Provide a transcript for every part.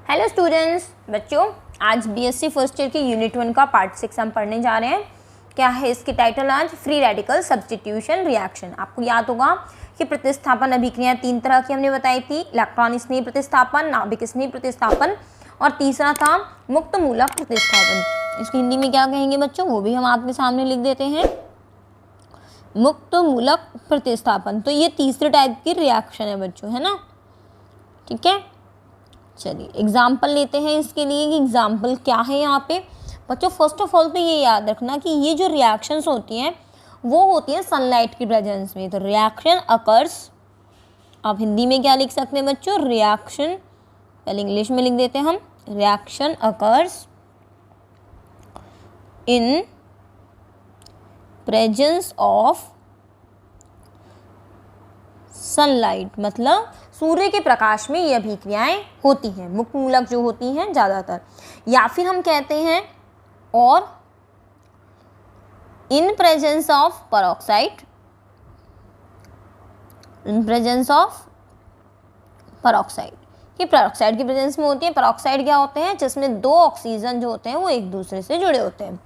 Hello students, बच्चों आज BSc first year की यूनिट 1 का पार्ट 6 हम पढ़ने जा रहे हैं। क्या है इसकी टाइटल आज? Free radical substitution reaction. आपको याद होगा कि प्रतिस्थापन अभिक्रियाएं 3 तरह की हमने बताई थी, इलेक्ट्रॉन स्नेह प्रतिस्थापन, नाभिक स्नेह प्रतिस्थापन और तीसरा था मुक्त मूलक प्रतिस्थापन। इसकी हिंदी में क्या कहेंगे बच्चों, वो भी हम आपके सामने लिख देते हैं, मुक्त मूलक प्रतिस्थापन। तो ये तीसरे टाइप की रिएक्शन है बच्चों, है ना। ठीक है, चलिए एग्जाम्पल लेते हैं इसके लिए कि एग्जाम्पल क्या है यहाँ पे। बच्चों फर्स्ट ऑफ ऑल तो ये याद रखना कि ये जो रिएक्शंस होती हैं वो होती हैं सनलाइट की प्रेजेंस में। तो रिएक्शन अकर्स, आप हिंदी में क्या लिख सकते हैं बच्चों, रिएक्शन, पहले इंग्लिश में लिख देते हैं हम, reaction occurs in presence of sunlight, मतलब सूर्य के प्रकाश में ये अभिक्रियाएं होती हैं, मुक्त मूलक जो होती हैं ज़्यादातर। या फिर हम कहते हैं और in presence of peroxide, in presence of peroxide, ये पेरोक्साइड की प्रेजेंस में होती है। पेरोक्साइड क्या होते हैं, जिसमें 2 ऑक्सीजन जो होते हैं वो एक दूसरे से जुड़े होते हैं।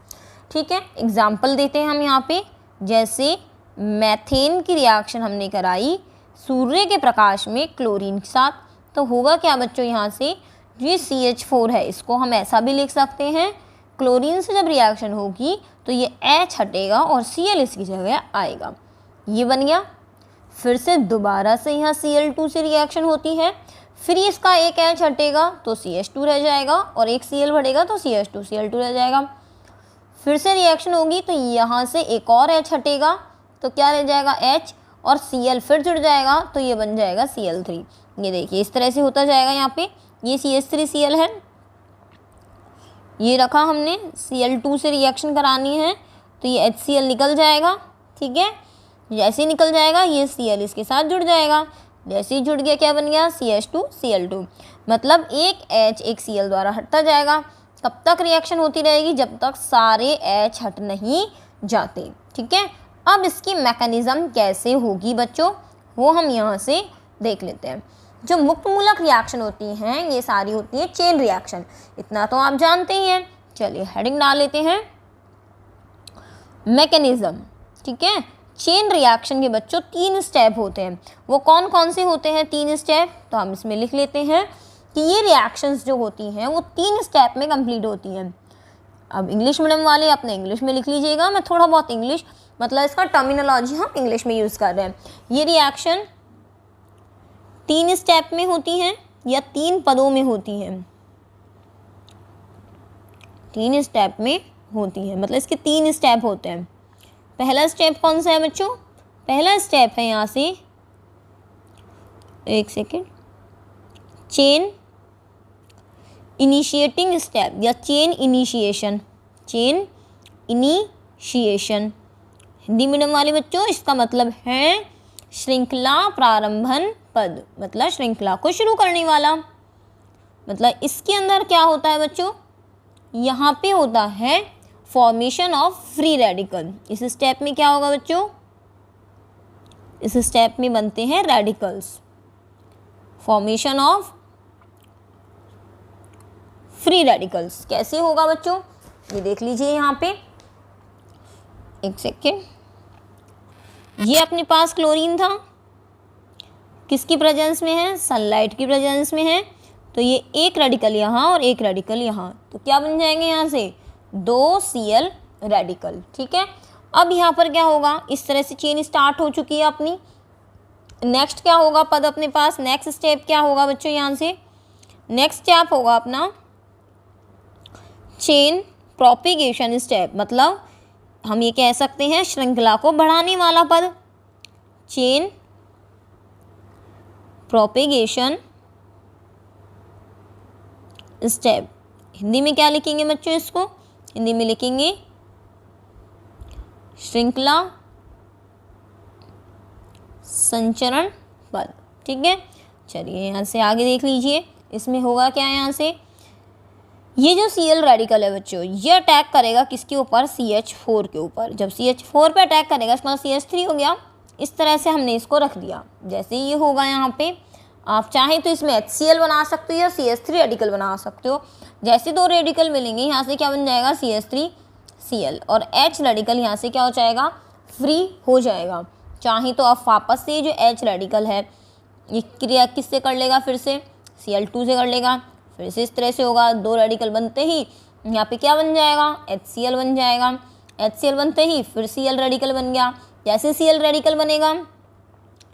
ठीक है, एग्जाम्पल देते हैं हम यहाँ पे, जैसे मैथेन की रिएक्शन हमने कराई सूर्य के प्रकाश में क्लोरीन के साथ, तो होगा क्या बच्चों, यहाँ से ये CH4 है, इसको हम ऐसा भी लिख सकते हैं, क्लोरीन से जब रिएक्शन होगी तो ये H हटेगा और Cl इसकी जगह आएगा, ये बन गया। फिर से दोबारा से यहाँ Cl2 से रिएक्शन होती है, फिर इसका एक H हटेगा तो CH2 रह जाएगा और एक Cl बढ़ेगा तो CH2 Cl2 रह जाएगा। फिर से रिएक्शन होगी तो यहाँ से एक और H हटेगा तो क्या रह जाएगा, H और Cl फिर जुड़ जाएगा तो ये बन जाएगा Cl3। ये देखिए इस तरह से होता जाएगा। यहाँ पे ये CH3Cl है, ये रखा हमने, Cl2 से रिएक्शन करानी है तो ये HCl निकल जाएगा। ठीक है, जैसे ही निकल जाएगा ये Cl इसके साथ जुड़ जाएगा, जैसे ही जुड़ गया क्या बन गया, CH2Cl2, मतलब एक H एक Cl द्वारा हटता जाएगा। कब तक रिएक्शन होती रहेगी, जब तक सारे H हट नहीं जाते। ठीक है, अब इसकी मैकेनिज्म कैसे होगी बच्चों, वो हम यहाँ से देख लेते हैं। जो मुक्त मूलक रिएक्शन होती हैं ये सारी होती है चेन रिएक्शन, इतना तो आप जानते ही हैं। चलिए हेडिंग डाल लेते हैं, मैकेनिज्म। ठीक है, चेन रिएक्शन के बच्चों 3 स्टेप होते हैं। वो कौन कौन से होते हैं 3 स्टेप, तो हम इसमें लिख लेते हैं कि ये रिएक्शंस जो होती हैं वो 3 स्टेप में कंप्लीट होती हैं। अब इंग्लिश मीडियम वाले अपने इंग्लिश में लिख लीजिएगा, मैं थोड़ा बहुत इंग्लिश, मतलब इसका टर्मिनोलॉजी हम इंग्लिश में यूज़ कर रहे हैं। ये रिएक्शन 3 स्टेप में होती हैं या 3 पदों में होती हैं, 3 स्टेप में होती हैं, मतलब इसके 3 स्टेप होते हैं। पहला स्टेप कौन सा है बच्चों, पहला स्टेप है यहाँ से, एक सेकेंड, चेन इनिशिएटिंग स्टेप या chain initiation, chain initiation. Hindi medium वाले बच्चों इसका मतलब है श्रृंखला प्रारंभन पद, मतलब श्रृंखला को शुरू करने वाला। मतलब इसके अंदर क्या होता है बच्चों, यहाँ पे होता है फॉर्मेशन ऑफ फ्री रेडिकल। इस स्टेप में क्या होगा बच्चों, इस स्टेप में बनते हैं radicals, formation of free radicals. कैसे होगा बच्चों, ये देख लीजिए यहाँ पे, एक सेकेंड, ये अपने पास क्लोरीन था, किसकी प्रेजेंस में है, सनलाइट की प्रेजेंस में है, तो ये एक रेडिकल यहाँ और एक रेडिकल यहाँ, तो क्या बन जाएंगे यहाँ से 2 Cl रेडिकल। ठीक है, अब यहाँ पर क्या होगा, इस तरह से चेन स्टार्ट हो चुकी है अपनी। नेक्स्ट क्या होगा पद अपने पास, नेक्स्ट स्टेप क्या होगा बच्चों, यहाँ से नेक्स्ट स्टेप होगा अपना चेन प्रोपिगेशन स्टेप, मतलब हम ये कह सकते हैं श्रृंखला को बढ़ाने वाला पद, चेन प्रोपिगेशन स्टेप। हिंदी में क्या लिखेंगे बच्चों इसको, हिंदी में लिखेंगे श्रृंखला संचरण पद। ठीक है, चलिए यहाँ से आगे देख लीजिए, इसमें होगा क्या, यहाँ से ये जो Cl रेडिकल है बच्चों ये अटैक करेगा किसके ऊपर, CH4 के ऊपर। जब CH4 पे अटैक करेगा इसका CH3 हो गया। इस तरह से हमने इसको रख दिया। जैसे ये होगा यहाँ पे आप चाहें तो इसमें HCl बना सकते हो या CH3 रेडिकल बना सकते हो। जैसे 2 रेडिकल मिलेंगे यहाँ से क्या बन जाएगा, CH3Cl, और H रेडिकल यहाँ से क्या हो जाएगा, फ्री हो जाएगा। चाहे तो आप वापस से जो H रेडिकल है ये क्रिया किससे कर लेगा, फिर से Cl2 से कर लेगा, फिर से इस तरह से होगा। 2 रेडिकल बनते ही यहाँ पे क्या बन जाएगा, HCl बन जाएगा। HCl बनते ही फिर Cl रेडिकल बन गया। जैसे Cl रेडिकल बनेगा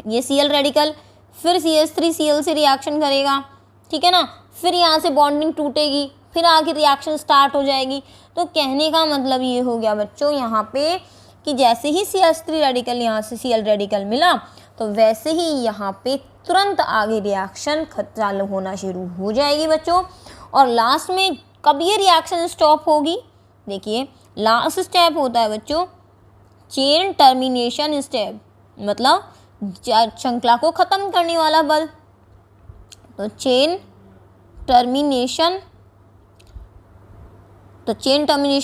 ये Cl रेडिकल फिर CH3Cl से रिएक्शन करेगा, ठीक है ना, फिर यहाँ से बॉन्डिंग टूटेगी, फिर आगे रिएक्शन स्टार्ट हो जाएगी। तो कहने का मतलब ये हो गया बच्चों यहाँ पे कि जैसे ही CH3 रेडिकल यहाँ से Cl रेडिकल मिला तो वैसे ही यहाँ पे तुरंत आगे रिएक्शन चालू होना शुरू हो जाएगी बच्चों। और लास्ट में कब ये रिएक्शन स्टॉप होगी, देखिए लास्ट स्टेप होता है बच्चों चेन टर्मिनेशन स्टेप, मतलब श्रृंखला को ख़त्म करने वाला बल। तो चेन टर्मिनेशन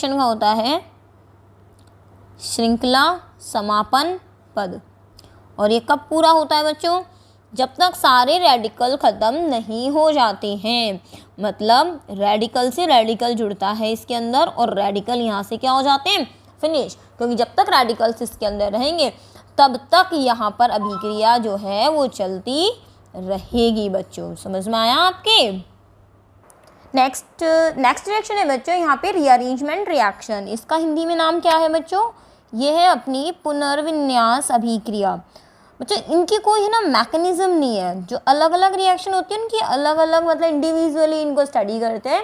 का होता है श्रृंखला समापन पद। और ये कब पूरा होता है बच्चों, जब तक सारे रेडिकल ख़त्म नहीं हो जाते हैं। मतलब रेडिकल से रेडिकल जुड़ता है इसके अंदर और रेडिकल यहाँ से क्या हो जाते हैं, फिनिश। क्योंकि जब तक रेडिकल्स इसके अंदर रहेंगे तब तक यहाँ पर अभिक्रिया जो है वो चलती रहेगी बच्चों। समझ में आया आपके। नेक्स्ट रिएक्शन है बच्चों यहाँ पे रीअरेंजमेंट रिएक्शन। इसका हिंदी में नाम क्या है बच्चों, ये है अपनी पुनर्विन्यास अभिक्रिया। बच्चों इनकी कोई है ना मैकेनिज्म नहीं है, जो अलग अलग रिएक्शन होती है उनकी अलग अलग मतलब इंडिविजुअली इनको स्टडी करते हैं।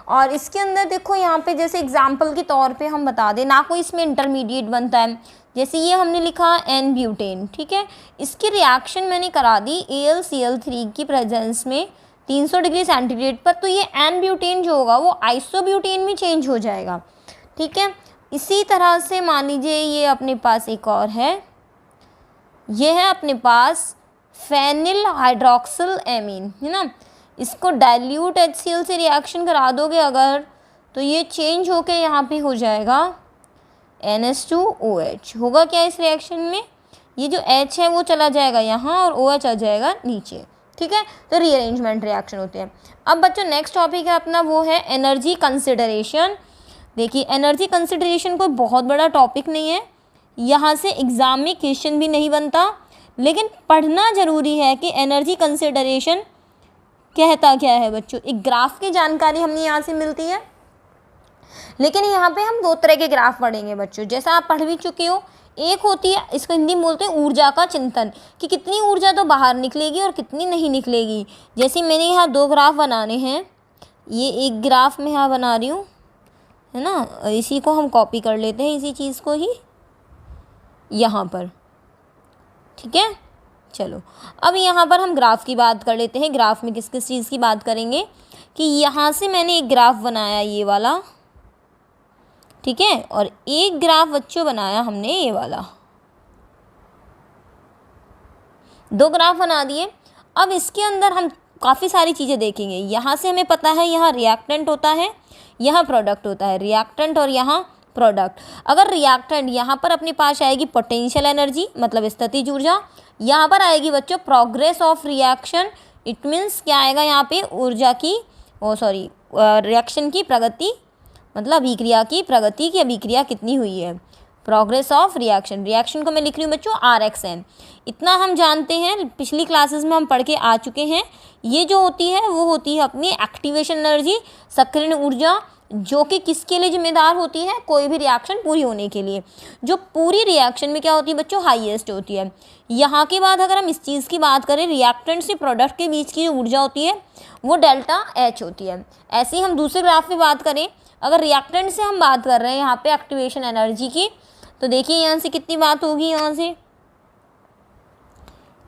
और इसके अंदर देखो यहाँ पे जैसे एग्जाम्पल के तौर पे हम बता दें, ना कोई इसमें इंटरमीडिएट बनता है। जैसे ये हमने लिखा एन ब्यूटेन, ठीक है, इसकी रिएक्शन मैंने करा दी AlCl3 की प्रेजेंस में 300 डिग्री सेंटीग्रेड पर, तो ये एन ब्यूटेन जो होगा वो आइसोब्यूटेन में चेंज हो जाएगा, ठीक है। इसी तरह से मान लीजिए ये अपने पास एक और है, ये है अपने पास फेनिल हाइड्रोक्सिल एमीन, है ना। इसको डाइल्यूट HCl से रिएक्शन करा दोगे अगर, तो ये चेंज होके यहाँ पे हो जाएगा NH2OH। होगा क्या इस रिएक्शन में, ये जो H है वो चला जाएगा यहाँ और OH आ जाएगा नीचे, ठीक है। तो रीअरेंजमेंट रिएक्शन होते हैं। अब बच्चों नेक्स्ट टॉपिक है अपना, वो है एनर्जी कंसिडरेशन। देखिए एनर्जी कंसिडरेशन कोई बहुत बड़ा टॉपिक नहीं है, यहाँ से एग्ज़ाम में क्वेश्चन भी नहीं बनता, लेकिन पढ़ना ज़रूरी है कि एनर्जी कंसिडरेशन कहता क्या है बच्चों। एक ग्राफ की जानकारी हमें यहाँ से मिलती है, लेकिन यहाँ पे हम 2 तरह के ग्राफ पढ़ेंगे बच्चों, जैसा आप पढ़ भी चुके हो। एक होती है, इसको हिंदी में बोलते हैं ऊर्जा का चिंतन, कि कितनी ऊर्जा तो बाहर निकलेगी और कितनी नहीं निकलेगी। जैसे मैंने यहाँ 2 ग्राफ बनाने हैं, ये एक ग्राफ में यहाँ बना रही हूँ, है ना, इसी को हम कॉपी कर लेते हैं, इसी चीज़ को ही यहाँ पर, ठीक है। चलो अब यहाँ पर हम ग्राफ की बात कर लेते हैं। ग्राफ में किस किस चीज़ की बात करेंगे कि यहाँ से मैंने एक ग्राफ बनाया ये वाला, ठीक है, और एक ग्राफ बच्चों बनाया हमने ये वाला, 2 ग्राफ बना दिए। अब इसके अंदर हम काफ़ी सारी चीज़ें देखेंगे। यहाँ से हमें पता है यहाँ रिएक्टेंट होता है, यहाँ प्रोडक्ट होता है, रिएक्टेंट और यहाँ प्रोडक्ट। अगर रिएक्टेंट यहाँ पर अपने पास आएगी पोटेंशियल एनर्जी मतलब स्थितिज ऊर्जा, यहाँ पर आएगी बच्चों progress of reaction. It means क्या आएगा यहाँ पे, ऊर्जा की रिएक्शन की प्रगति, मतलब अभिक्रिया की प्रगति की अभिक्रिया कितनी हुई है, प्रोग्रेस ऑफ रिएक्शन। रिएक्शन को मैं लिख रही हूँ बच्चों RxN। इतना हम जानते हैं, पिछली क्लासेस में हम पढ़ के आ चुके हैं। ये जो होती है वो होती है अपनी एक्टिवेशन एनर्जी, सक्रियण ऊर्जा, जो कि किसके लिए जिम्मेदार होती है, कोई भी रिएक्शन पूरी होने के लिए, जो पूरी रिएक्शन में क्या होती है बच्चों, हाईएस्ट होती है। यहाँ के बाद अगर हम इस चीज़ की बात करें, रिएक्टेंट से प्रोडक्ट के बीच की जो ऊर्जा होती है वो डेल्टा H होती है। ऐसे ही हम दूसरे ग्राफ में बात करें, अगर रिएक्टेंट से हम बात कर रहे हैं यहाँ पे एक्टिवेशन एनर्जी की, तो देखिए यहाँ से कितनी बात होगी, यहाँ से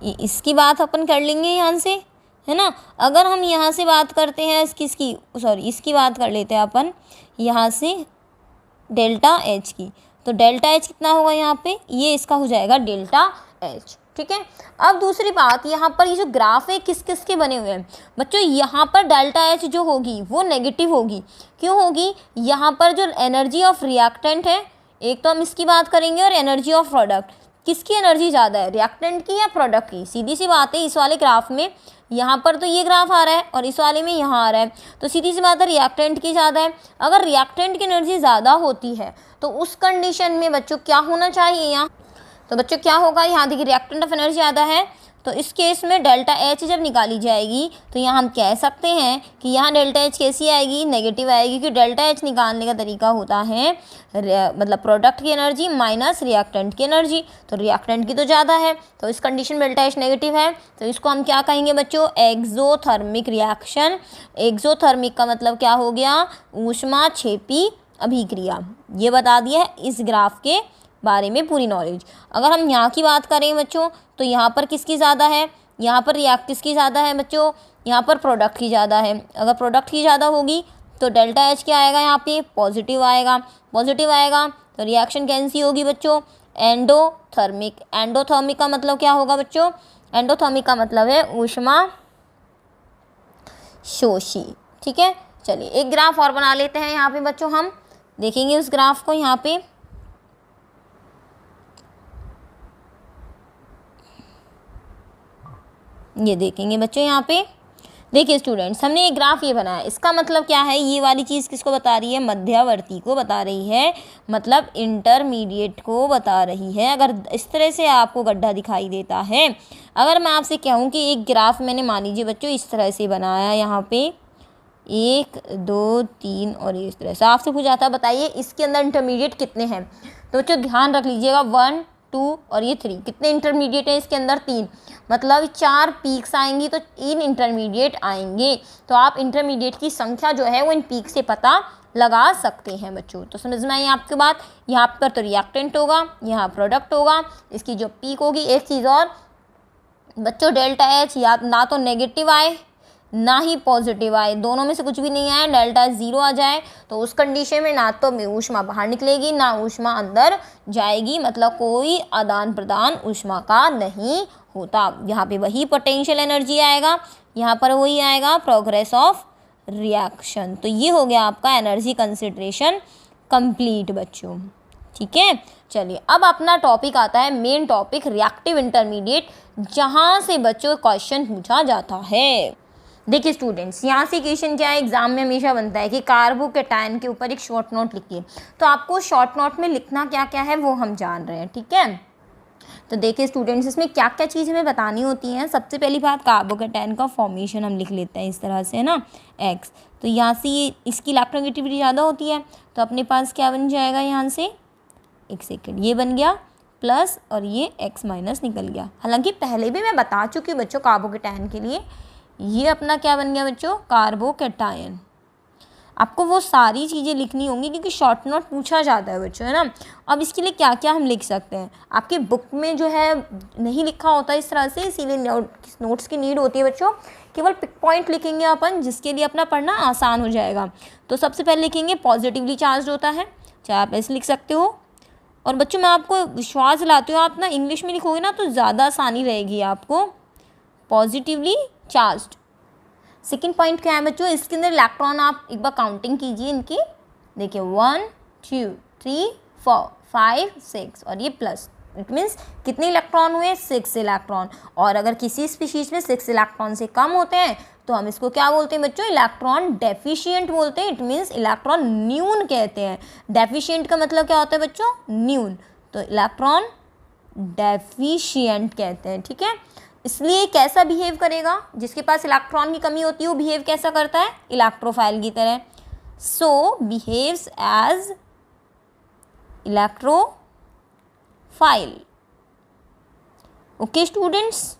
इसकी बात अपन कर लेंगे यहाँ से, है ना। अगर हम यहाँ से बात करते हैं इसकी बात कर लेते हैं अपन यहाँ से डेल्टा H की, तो डेल्टा H कितना होगा यहाँ पे, ये इसका हो जाएगा डेल्टा H, ठीक है। अब दूसरी बात, यहाँ पर ये जो ग्राफ है किस किस के बने हुए हैं बच्चों, यहाँ पर डेल्टा H जो होगी वो नेगेटिव होगी। क्यों होगी, यहाँ पर जो एनर्जी ऑफ रिएक्टेंट है, एक तो हम इसकी बात करेंगे, और एनर्जी ऑफ प्रोडक्ट, किसकी एनर्जी ज़्यादा है, रिएक्टेंट की या प्रोडक्ट की। सीधी सी बात है, इस वाले ग्राफ में यहाँ पर तो ये ग्राफ आ रहा है और इस वाले में यहाँ आ रहा है, तो सीधी सी बात है रिएक्टेंट की ज़्यादा है। अगर रिएक्टेंट की एनर्जी ज़्यादा होती है तो उस कंडीशन में बच्चों क्या होना चाहिए यहाँ, तो बच्चों क्या होगा, यहाँ देखिए रिएक्टेंट ऑफ एनर्जी ज़्यादा है, तो इस केस में डेल्टा एच जब निकाली जाएगी तो यहाँ हम कह सकते हैं कि यहाँ डेल्टा एच कैसी आएगी, नेगेटिव आएगी, क्योंकि डेल्टा एच निकालने का तरीका होता है मतलब प्रोडक्ट की एनर्जी माइनस रिएक्टेंट की एनर्जी, तो रिएक्टेंट की तो ज़्यादा है, तो इस कंडीशन में डेल्टा एच नेगेटिव है, तो इसको हम क्या कहेंगे बच्चों, एक्सोथर्मिक रिएक्शन। एक्सोथर्मिक का मतलब क्या हो गया, ऊष्माक्षेपी अभिक्रिया। ये बता दिया है इस ग्राफ के बारे में पूरी नॉलेज। अगर हम यहाँ की बात करें बच्चों तो यहाँ पर किसकी ज़्यादा है, यहाँ पर रिएक्ट किसकी ज़्यादा है बच्चों, यहाँ पर प्रोडक्ट की ज़्यादा है। अगर प्रोडक्ट की ज़्यादा होगी तो डेल्टा एच क्या आएगा, यहाँ पे पॉजिटिव आएगा। पॉजिटिव आएगा तो रिएक्शन कैसी होगी बच्चों, एंडोथर्मिक। एंडोथर्मिक का मतलब क्या होगा बच्चों, एंडोथर्मिक का मतलब है ऊष्मा शोषी। ठीक है, चलिए एक ग्राफ और बना लेते हैं यहाँ पे बच्चों, हम देखेंगे उस ग्राफ को। यहाँ पे ये देखेंगे बच्चों, यहाँ पे देखिए स्टूडेंट्स, हमने एक ग्राफ ये बनाया, इसका मतलब क्या है, ये वाली चीज़ किसको बता रही है, मध्यवर्ती को बता रही है, मतलब इंटरमीडिएट को बता रही है। अगर इस तरह से आपको गड्ढा दिखाई देता है, अगर मैं आपसे कहूँ कि एक ग्राफ मैंने मान लीजिए बच्चों इस तरह से बनाया, यहाँ पे 1 2 3 और इस तरह से आपसे पूछा जाता है बताइए इसके अंदर इंटरमीडिएट कितने हैं, तो बच्चों ध्यान रख लीजिएगा 1 2 और ये 3, कितने इंटरमीडिएट हैं इसके अंदर, 3, मतलब 4 पीक्स आएंगी तो 3 इंटरमीडिएट आएंगे। तो आप इंटरमीडिएट की संख्या जो है वो इन पीक से पता लगा सकते हैं बच्चों। तो समझ में आई आपकी बात, यहाँ पर तो रिएक्टेंट होगा, यहाँ प्रोडक्ट होगा, इसकी जो पीक होगी। एक चीज़ और बच्चों, डेल्टा एच या ना तो नेगेटिव आए ना ही पॉजिटिव आए, दोनों में से कुछ भी नहीं आए, डेल्टा 0 आ जाए तो उस कंडीशन में ना तो ऊष्मा बाहर निकलेगी ना ऊष्मा अंदर जाएगी, मतलब कोई आदान प्रदान ऊष्मा का नहीं होता। यहाँ पे वही पोटेंशियल एनर्जी आएगा, यहाँ पर वही आएगा प्रोग्रेस ऑफ रिएक्शन। तो ये हो गया आपका एनर्जी कंसिडरेशन कंप्लीट बच्चों। ठीक है, चलिए अब अपना टॉपिक आता है मेन टॉपिक, रिएक्टिव इंटरमीडिएट, जहाँ से बच्चों क्वेश्चन पूछा जाता है। देखिए स्टूडेंट्स, यहाँ से क्वेश्चन क्या है, एग्जाम में हमेशा बनता है कि कार्बोकेटायन के ऊपर एक शॉर्ट नोट लिखिए। तो आपको शॉर्ट नोट में लिखना क्या क्या है वो हम जान रहे हैं। ठीक है, तो देखिए स्टूडेंट्स, इसमें क्या क्या चीज़ हमें बतानी होती हैं। सबसे पहली बात, कार्बोकेटायन का फॉर्मेशन हम लिख लेते हैं इस तरह से ना, एक्स। तो यहाँ से ये इसकी इलेक्ट्रोनेगेटिविटी ज़्यादा होती है, तो अपने पास क्या बन जाएगा, यहाँ से एक सेकेंड, ये बन गया प्लस और ये एक्स माइनस निकल गया। हालांकि पहले भी मैं बता चुकी हूँ बच्चों कार्बोकेटायन के लिए, ये अपना क्या बन गया बच्चों, कार्बोकेटायन। आपको वो सारी चीज़ें लिखनी होंगी क्योंकि शॉर्ट नोट पूछा जाता है बच्चों, है ना। अब इसके लिए क्या क्या हम लिख सकते हैं, आपकी बुक में जो है नहीं लिखा होता इस तरह से, इसीलिए नोट्स की नीड होती है बच्चों। केवल पिक पॉइंट लिखेंगे अपन, जिसके लिए अपना पढ़ना आसान हो जाएगा। तो सबसे पहले लिखेंगे पॉजिटिवली चार्ज होता है, चाहे आप ऐसे लिख सकते हो। और बच्चों मैं आपको विश्वास दिलाती हूँ, आप ना इंग्लिश में लिखोगे ना तो ज़्यादा आसानी रहेगी आपको, पॉजिटिवली चार्ज्ड। सेकेंड पॉइंट क्या है बच्चों, इसके अंदर इलेक्ट्रॉन आप एक बार काउंटिंग कीजिए इनकी, देखिए 1 2 3 4 5 6 और ये प्लस, इट मीन्स कितने इलेक्ट्रॉन हुए, 6 इलेक्ट्रॉन। और अगर किसी स्पीशीज में 6 इलेक्ट्रॉन से कम होते हैं तो हम इसको क्या बोलते हैं बच्चों, इलेक्ट्रॉन डेफिशिएंट बोलते हैं, इट मीन्स इलेक्ट्रॉन न्यून कहते हैं। डेफिशिएंट का मतलब क्या होता है बच्चों, न्यून, तो इलेक्ट्रॉन डेफिशिएंट कहते हैं। ठीक है, इसलिए कैसा बिहेव करेगा, जिसके पास इलेक्ट्रॉन की कमी होती है वो बिहेव कैसा करता है, इलेक्ट्रोफाइल की तरह। So behaves as electrophile. Okay students,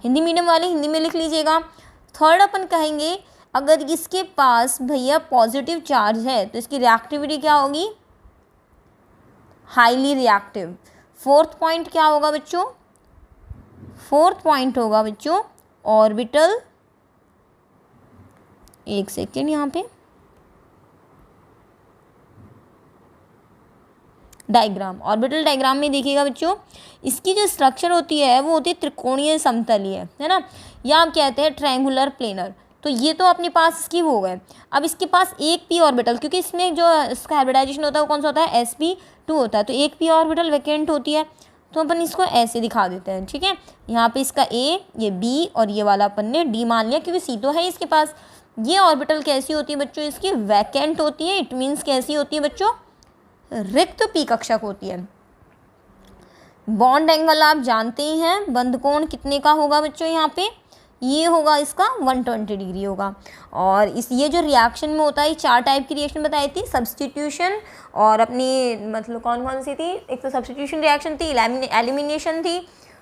Hindi medium वाले हिंदी में लिख लीजिएगा। थर्ड अपन कहेंगे, अगर इसके पास भैया पॉजिटिव चार्ज है तो इसकी रिएक्टिविटी क्या होगी, हाईली रिएक्टिव। फोर्थ पॉइंट क्या होगा बच्चों, फोर्थ पॉइंट होगा बच्चों ऑर्बिटल, एक सेकेंड यहाँ पे डायग्राम, ऑर्बिटल डायग्राम में देखिएगा बच्चों, इसकी जो स्ट्रक्चर होती है वो होती है त्रिकोणीय समतलीय, है ना, या हम कहते हैं ट्रायंगुलर प्लेनर। तो ये तो अपने पास इसकी हो गए। अब इसके पास एक पी ऑर्बिटल, क्योंकि इसमें जो इसका हाइब्रिडाइजेशन होता है वो कौन सा होता है, sp2 होता है, तो एक पी ऑर्बिटल वैकेंट होती है। तो अपन इसको ऐसे दिखा देते हैं, ठीक है। यहाँ पे इसका ए, ये बी और ये वाला अपन ने डी मान लिया क्योंकि सी तो है इसके पास। ये ऑर्बिटल कैसी होती है बच्चों, इसकी वैकेंट होती है। इट मीन्स कैसी होती है बच्चों, रिक्त पी कक्षक होती है। बॉन्ड एंगल आप जानते ही हैं, बंद कोण कितने का होगा बच्चों, यहाँ पे ये होगा इसका 120 डिग्री होगा। और इस ये जो रिएक्शन में होता है, 4 टाइप की रिएक्शन बताई थी, सब्सटीट्यूशन और अपनी मतलब कौन कौन सी थी, एक तो सब्सटीट्यूशन रिएक्शन थी, एलिमिनेशन थी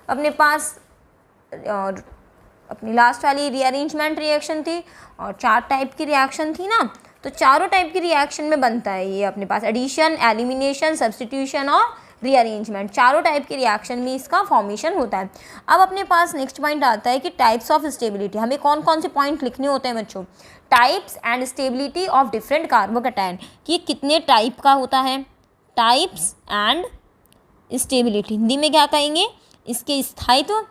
अपने पास, और अपनी लास्ट वाली रीअरेंजमेंट रिएक्शन थी, और 4 टाइप की रिएक्शन थी ना। तो चारों टाइप की रिएक्शन में बनता है ये अपने पास, एडिशन, एलिमिनेशन, सब्सटीट्यूशन और रीअरेंजमेंट, चारों टाइप के रिएक्शन में इसका फॉर्मेशन होता है। अब अपने पास नेक्स्ट पॉइंट आता है कि टाइप्स ऑफ स्टेबिलिटी। हमें कौन कौन से पॉइंट लिखने होते हैं बच्चों, types and stability of different carbocation, कि कितने टाइप का होता है, टाइप्स एंड स्टेबिलिटी। हिंदी में क्या कहेंगे, इसके स्थायित्व,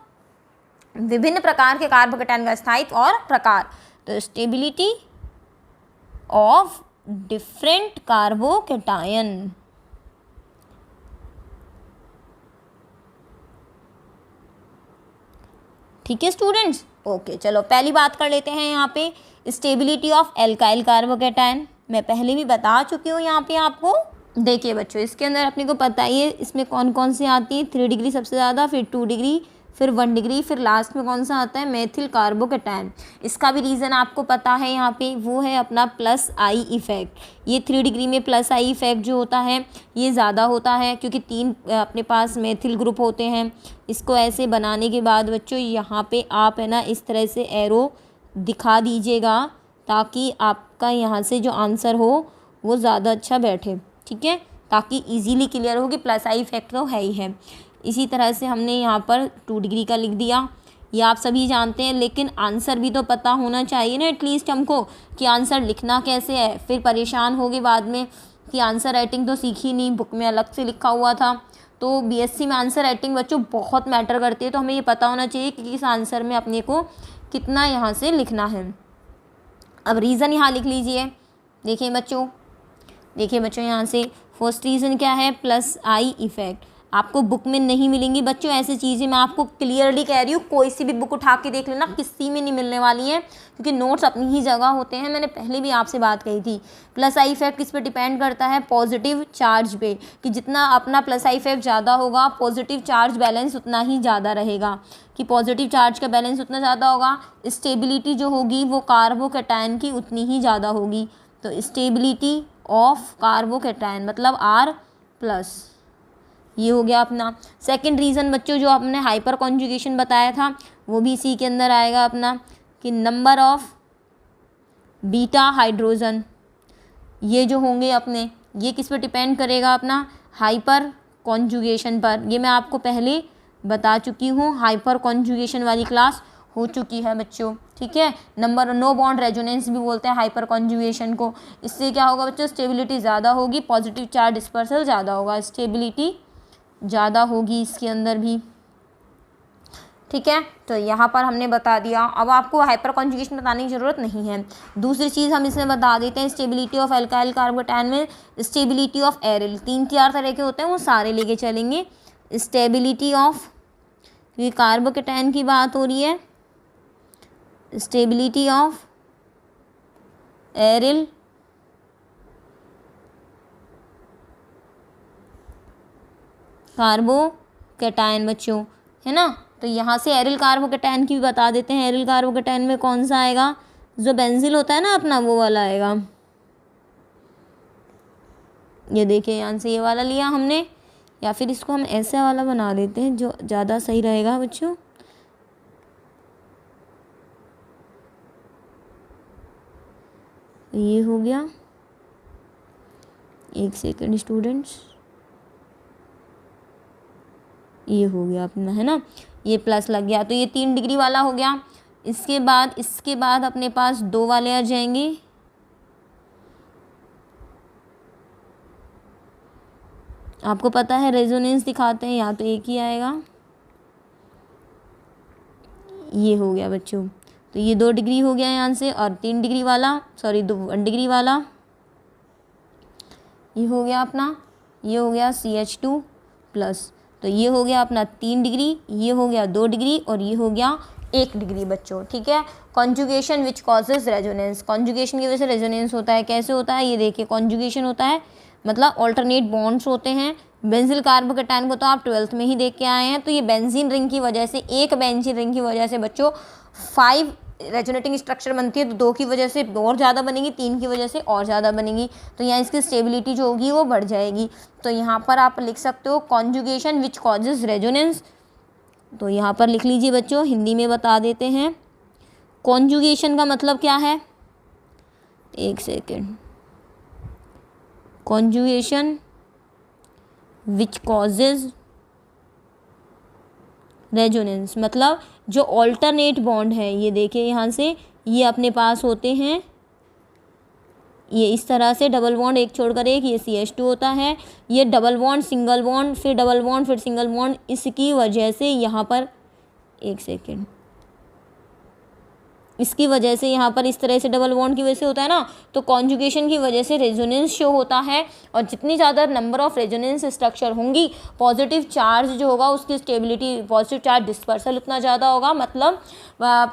विभिन्न प्रकार के कार्बोकैटायन का स्थायित्व और प्रकार। तो स्टेबिलिटी ऑफ डिफरेंट कार्बोकैटायन। ठीक है स्टूडेंट्स, ओके। चलो पहली बात कर लेते हैं यहाँ पे स्टेबिलिटी ऑफ एल्काइल कार्बोकैटायन। मैं पहले भी बता चुकी हूँ यहाँ पे आपको। देखिए बच्चों, इसके अंदर अपने को पता ही है इसमें कौन कौन से आती है, 3 डिग्री सबसे ज़्यादा, फिर 2 डिग्री, फिर 1 डिग्री, फिर लास्ट में कौन सा आता है, मेथिल कार्बोकैटायन। इसका भी रीज़न आपको पता है यहाँ पे, वो है अपना प्लस आई इफेक्ट। ये 3 डिग्री में प्लस आई इफेक्ट जो होता है ये ज़्यादा होता है क्योंकि 3 अपने पास मेथिल ग्रुप होते हैं। इसको ऐसे बनाने के बाद बच्चों यहाँ पे आप है ना इस तरह से एरो दिखा दीजिएगा ताकि आपका यहाँ से जो आंसर हो वो ज़्यादा अच्छा बैठे, ठीक है, ताकि इजीली क्लियर हो कि प्लस आई इफेक्ट तो है ही है। इसी तरह से हमने यहाँ पर 2 डिग्री का लिख दिया, ये आप सभी जानते हैं, लेकिन आंसर भी तो पता होना चाहिए ना एटलीस्ट हमको कि आंसर लिखना कैसे है। फिर परेशान हो गए बाद में कि आंसर राइटिंग तो सीखी नहीं, बुक में अलग से लिखा हुआ था। तो बीएससी में आंसर राइटिंग बच्चों बहुत मैटर करती है, तो हमें ये पता होना चाहिए कि इस आंसर में अपने को कितना यहाँ से लिखना है। अब रीज़न यहाँ लिख लीजिए। देखिए बच्चों यहाँ से फर्स्ट रीज़न क्या है, प्लस आई इफेक्ट। आपको बुक में नहीं मिलेंगी बच्चों ऐसी चीज़ें, मैं आपको क्लियरली कह रही हूँ। कोई सी भी बुक उठा के देख लेना, किसी में नहीं मिलने वाली है क्योंकि नोट्स अपनी ही जगह होते हैं। मैंने पहले भी आपसे बात कही थी। प्लस आई इफेक्ट किस पे डिपेंड करता है, पॉजिटिव चार्ज पे, कि जितना अपना प्लस आई इफेक्ट ज़्यादा होगा पॉजिटिव चार्ज बैलेंस उतना ही ज़्यादा रहेगा, कि पॉजिटिव चार्ज का बैलेंस उतना ज़्यादा होगा, स्टेबिलिटी जो होगी वो कार्बोकैटायन की उतनी ही ज़्यादा होगी। तो स्टेबिलिटी ऑफ कार्बोकैटायन मतलब R प्लस, ये हो गया अपना सेकंड रीज़न बच्चों। जो आपने हाइपर कॉन्जुगेशन बताया था वो भी इसी के अंदर आएगा अपना, कि नंबर ऑफ बीटा हाइड्रोजन ये जो होंगे अपने, ये किस पर डिपेंड करेगा, अपना हाइपर कॉन्जुगेशन पर। ये मैं आपको पहले बता चुकी हूँ, हाइपर कॉन्जुगेशन वाली क्लास हो चुकी है बच्चों, ठीक है। नंबर नो बॉन्ड रेजोनेंस भी बोलते हैं हाइपर कॉन्जुगेशन को। इससे क्या होगा बच्चों, स्टेबिलिटी ज़्यादा होगी, पॉजिटिव चार्ज डिस्पर्सल ज़्यादा होगा, स्टेबिलिटी ज़्यादा होगी इसके अंदर भी, ठीक है। तो यहाँ पर हमने बता दिया। अब आपको हाइपर कॉन्जुगेशन बताने की ज़रूरत नहीं है। दूसरी चीज़ हम इसमें बता देते हैं, स्टेबिलिटी ऑफ एल्काइल कार्बोकैटायन में स्टेबिलिटी ऑफ एरिल, 3-4 तरह के होते हैं, वो सारे लेके चलेंगे। स्टेबिलिटी ऑफ, ये कार्बोकैटायन की बात हो रही है, स्टेबिलिटी ऑफ एरिल कार्बोकैटायन बच्चों, है ना। तो यहाँ से एरिल कार्बोकैटायन की भी बता देते हैं। एरिल कार्बोकैटायन में कौन सा आएगा, जो बेंजिल होता है ना अपना, वो वाला आएगा। ये देखिए यहाँ से ये वाला लिया हमने, या फिर इसको हम ऐसा वाला बना देते हैं जो ज़्यादा सही रहेगा बच्चों। ये हो गया, एक सेकंड स्टूडेंट्स, ये हो गया अपना, है ना, ये प्लस लग गया। तो ये 3 डिग्री वाला हो गया। इसके बाद अपने पास 2 वाले आ जाएंगे। आपको पता है रेजोनेंस दिखाते हैं, या तो एक ही आएगा। ये हो गया बच्चों, तो ये 2 डिग्री हो गया यहाँ से, और 3 डिग्री वाला, सॉरी 1 डिग्री वाला ये हो गया अपना, ये हो गया CH2 प्लस। तो तो ये हो गया अपना 3 डिग्री, ये हो गया 2 डिग्री और ये हो गया 1 डिग्री बच्चों, ठीक है। Conjugation which causes resonance, conjugation की वजह से रेजोनेंस होता है। कैसे होता है ये देखिए, कॉन्जुगेशन होता है मतलब ऑल्टरनेट बॉन्ड्स होते हैं। बेंजिल कार्बोकेटायन को तो आप 12th में ही देख के आए हैं। तो ये बेंजीन रिंग की वजह से, एक बेंजीन रिंग की वजह से बच्चों 5 रेजोनेटिंग स्ट्रक्चर बनती है। तो 2 की वजह से और ज़्यादा बनेगी, 3 की वजह से और ज़्यादा बनेगी। तो यहाँ इसकी स्टेबिलिटी जो होगी वो बढ़ जाएगी। तो यहाँ पर आप लिख सकते हो कॉन्जुगेशन विच कॉजेज रेजोनेंस। तो यहाँ पर लिख लीजिए बच्चों, हिंदी में बता देते हैं। कॉन्जुगेशन का मतलब क्या है, एक second, conjugation which causes resonance मतलब जो ऑल्टरनेट बॉन्ड है, ये देखिए यहाँ से ये अपने पास होते हैं, ये इस तरह से डबल बॉन्ड एक छोड़कर एक, ये CH2 होता है। ये डबल बॉन्ड, सिंगल बॉन्ड, फिर डबल बॉन्ड, फिर सिंगल बॉन्ड, इसकी वजह से यहाँ पर, एक सेकेंड, इसकी वजह से यहाँ पर इस तरह से डबल बॉन्ड की वजह से होता है ना। तो कॉन्जुगेशन की वजह से रेजोनेंस शो होता है। और जितनी ज़्यादा नंबर ऑफ रेजोनेंस स्ट्रक्चर होंगी, पॉजिटिव चार्ज जो होगा उसकी स्टेबिलिटी, पॉजिटिव चार्ज डिस्पर्सल उतना ज़्यादा होगा, मतलब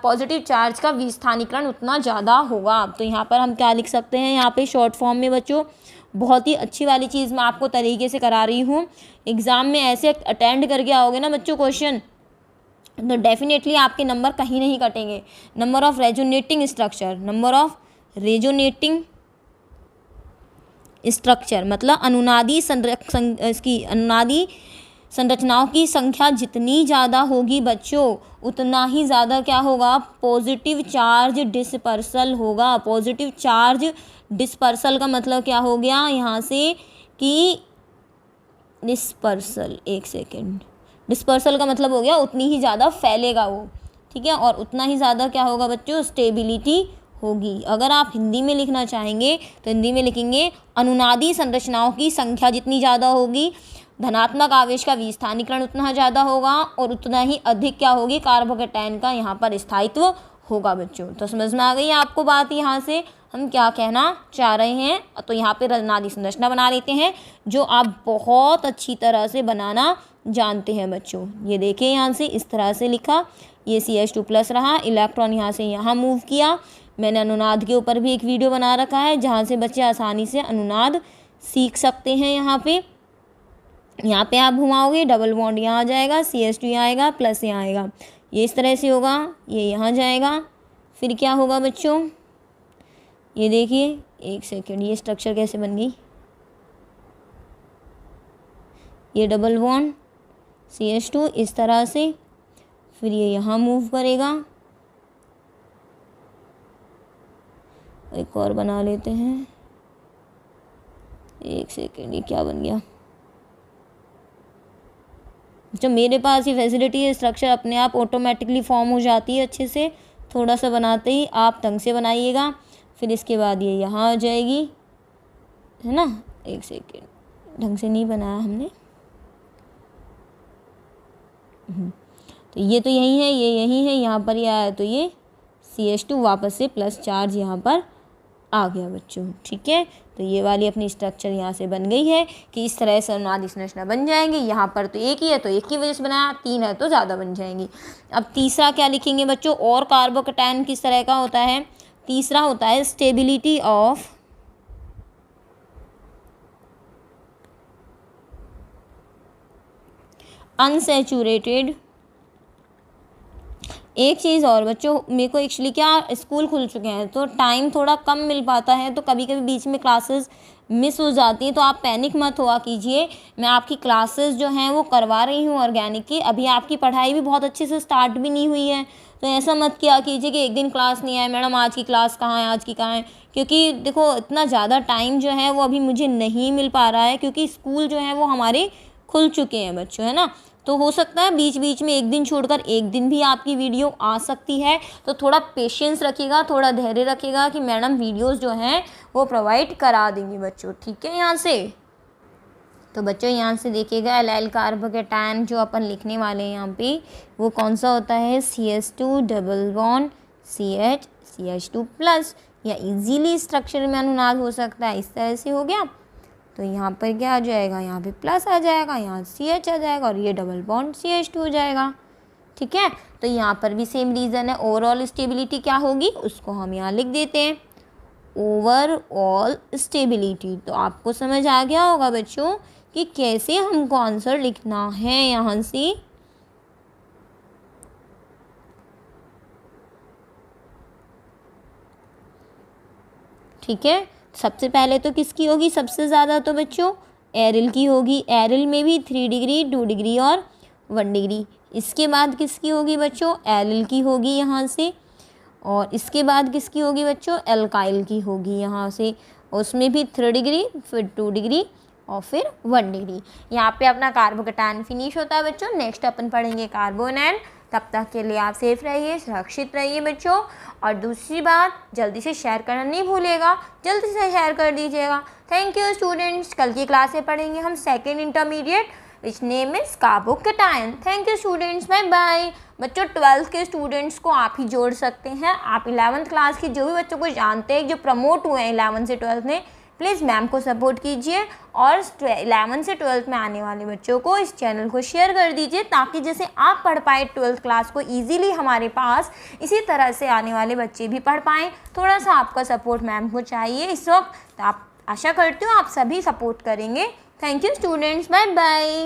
पॉजिटिव चार्ज का विस्थानीकरण उतना ज़्यादा होगा। तो यहाँ पर हम क्या लिख सकते हैं, यहाँ पे शॉर्ट फॉर्म में बच्चों, बहुत ही अच्छी वाली चीज़ मैं आपको तरीके से करा रही हूँ। एग्ज़ाम में ऐसे अटेंड करके आओगे ना बच्चों क्वेश्चन, तो डेफिनेटली आपके नंबर कहीं नहीं कटेंगे। Number of resonating structure, number of resonating structure मतलब अनुनादी अनुनादी संरचनाओं की संख्या जितनी ज़्यादा होगी बच्चों, उतना ही ज़्यादा क्या होगा, पॉजिटिव चार्ज डिस्पर्सल होगा। पॉजिटिव चार्ज डिस्पर्सल का मतलब क्या हो गया यहाँ से कि डिस्पर्सल, एक सेकेंड, डिस्पर्सल का मतलब हो गया उतनी ही ज़्यादा फैलेगा वो, ठीक है। और उतना ही ज़्यादा क्या होगा बच्चों, स्टेबिलिटी होगी। अगर आप हिंदी में लिखना चाहेंगे तो हिंदी में लिखेंगे अनुनादी संरचनाओं की संख्या जितनी ज़्यादा होगी, धनात्मक आवेश का विस्थानीकरण उतना ज़्यादा होगा और उतना ही अधिक क्या होगी, कार्बोकेटायन का यहाँ पर स्थायित्व होगा बच्चों। तो समझ में आ गई आपको बात, यहाँ से हम क्या कहना चाह रहे हैं। तो यहाँ पे अनुनादी संरचना बना लेते हैं जो आप बहुत अच्छी तरह से बनाना जानते हैं बच्चों। ये देखिए यहाँ से इस तरह से लिखा, ये CH2+ रहा, इलेक्ट्रॉन यहाँ से यहाँ मूव किया। मैंने अनुनाद के ऊपर भी एक वीडियो बना रखा है जहाँ से बच्चे आसानी से अनुनाद सीख सकते हैं। यहाँ पे आप घुमाओगे, डबल बॉन्ड यहाँ आ जाएगा, CH2 यहाँ आएगा, प्लस यहाँ आएगा, ये इस तरह से होगा, ये यहाँ जाएगा, फिर क्या होगा बच्चों, ये देखिए, एक सेकेंड, ये स्ट्रक्चर कैसे बन गई, ये डबल बॉन्ड CH2 इस तरह से, फिर ये यहाँ मूव करेगा। एक और बना लेते हैं, एक सेकेंड, ये क्या बन गया। जब मेरे पास ये फैसिलिटी है, स्ट्रक्चर अपने आप ऑटोमेटिकली फॉर्म हो जाती है अच्छे से, थोड़ा सा बनाते ही आप ढंग से बनाइएगा। फिर इसके बाद ये यहाँ आ जाएगी, है ना, एक सेकेंड, ढंग से नहीं बनाया हमने। तो ये तो यही है, ये यही है, यहाँ पर ये आया तो ये CH2 वापस से प्लस चार्ज यहाँ पर आ गया बच्चों, ठीक है। तो ये वाली अपनी स्ट्रक्चर यहाँ से बन गई है कि इस तरह से अनुनादी संरचना बन जाएंगी। यहाँ पर तो एक ही है तो एक की वजह से बनाया, 3 है तो ज़्यादा बन जाएंगी। अब तीसरा क्या लिखेंगे बच्चों, और कार्बोकेटायन किस तरह का होता है, तीसरा होता है स्टेबिलिटी ऑफ अनसैचुरेटेड। एक चीज़ और बच्चों, मेरे को एक्चुअली क्या स्कूल खुल चुके हैं तो टाइम थोड़ा कम मिल पाता है, तो कभी कभी बीच में क्लासेस मिस हो जाती हैं। तो आप पैनिक मत हुआ कीजिए, मैं आपकी क्लासेस जो हैं वो करवा रही हूँ ऑर्गेनिक की। अभी आपकी पढ़ाई भी बहुत अच्छे से स्टार्ट भी नहीं हुई है, तो ऐसा मत किया कीजिए कि एक दिन क्लास नहीं आए, मैडम आज की क्लास कहाँ है, आज की कहाँ है। क्योंकि देखो इतना ज़्यादा टाइम जो है वो अभी मुझे नहीं मिल पा रहा है, क्योंकि स्कूल जो है वो हमारे खुल चुके हैं बच्चों, है ना। तो हो सकता है बीच बीच में एक दिन छोड़कर एक दिन भी आपकी वीडियो आ सकती है। तो थोड़ा पेशेंस रखिएगा, थोड़ा धैर्य रखिएगा कि मैडम वीडियोस जो हैं वो प्रोवाइड करा देंगी बच्चों, ठीक है। यहाँ से तो बच्चों यहाँ से देखिएगा, एलाइल कार्बोकेटायन जो अपन लिखने वाले हैं यहाँ पे वो कौन सा होता है, CH2 double bond CH CH2 plus, या इजीली स्ट्रक्चर में अनुनाद हो सकता है, इस तरह से हो गया। तो यहाँ पर क्या आ जाएगा, यहाँ पे प्लस आ जाएगा, यहाँ CH आ जाएगा और ये डबल बॉन्ड CH2 हो जाएगा। ठीक है, तो यहाँ पर भी सेम रीज़न है। ओवरऑल स्टेबिलिटी क्या होगी उसको हम यहाँ लिख देते हैं, ओवरऑल स्टेबिलिटी। तो आपको समझ आ गया होगा बच्चों कि कैसे हमको आंसर लिखना है यहाँ से। ठीक है, सबसे पहले तो किसकी होगी सबसे ज़्यादा, तो बच्चों एरिल की होगी। एरिल में भी 3 डिग्री, 2 डिग्री और 1 डिग्री। इसके बाद किसकी होगी बच्चों, एरिल की होगी यहाँ से। और इसके बाद किसकी होगी बच्चों, एल्काइल की होगी यहाँ से। उसमें भी 3 डिग्री, फिर 2 डिग्री और फिर 1 डिग्री। यहाँ पे अपना कार्बोकेटायन फिनिश होता है बच्चों। नेक्स्ट अपन पढ़ेंगे कार्बोनेन। तब तक के लिए आप सेफ रहिए, सुरक्षित रहिए बच्चों। और दूसरी बात, जल्दी से शेयर करना नहीं भूलिएगा, जल्दी से शेयर कर दीजिएगा। Thank you students. कल की क्लास में पढ़ेंगे हम second intermediate which name is carbocation. Thank you students, bye bye. बच्चों 12th के स्टूडेंट्स को आप ही जोड़ सकते हैं। आप 11th क्लास के जो भी बच्चों को जानते हैं जो प्रमोट हुए हैं 11 से 12th में, प्लीज़ मैम को सपोर्ट कीजिए और 11 से 12th में आने वाले बच्चों को इस चैनल को शेयर कर दीजिए, ताकि जैसे आप पढ़ पाए 12th क्लास को ईजिली हमारे पास, इसी तरह से आने वाले बच्चे भी पढ़ पाएँ। थोड़ा सा आपका सपोर्ट मैम को चाहिए इस वक्त। आप आशा करती हूँ आप सभी सपोर्ट करेंगे। Thank you students, bye bye.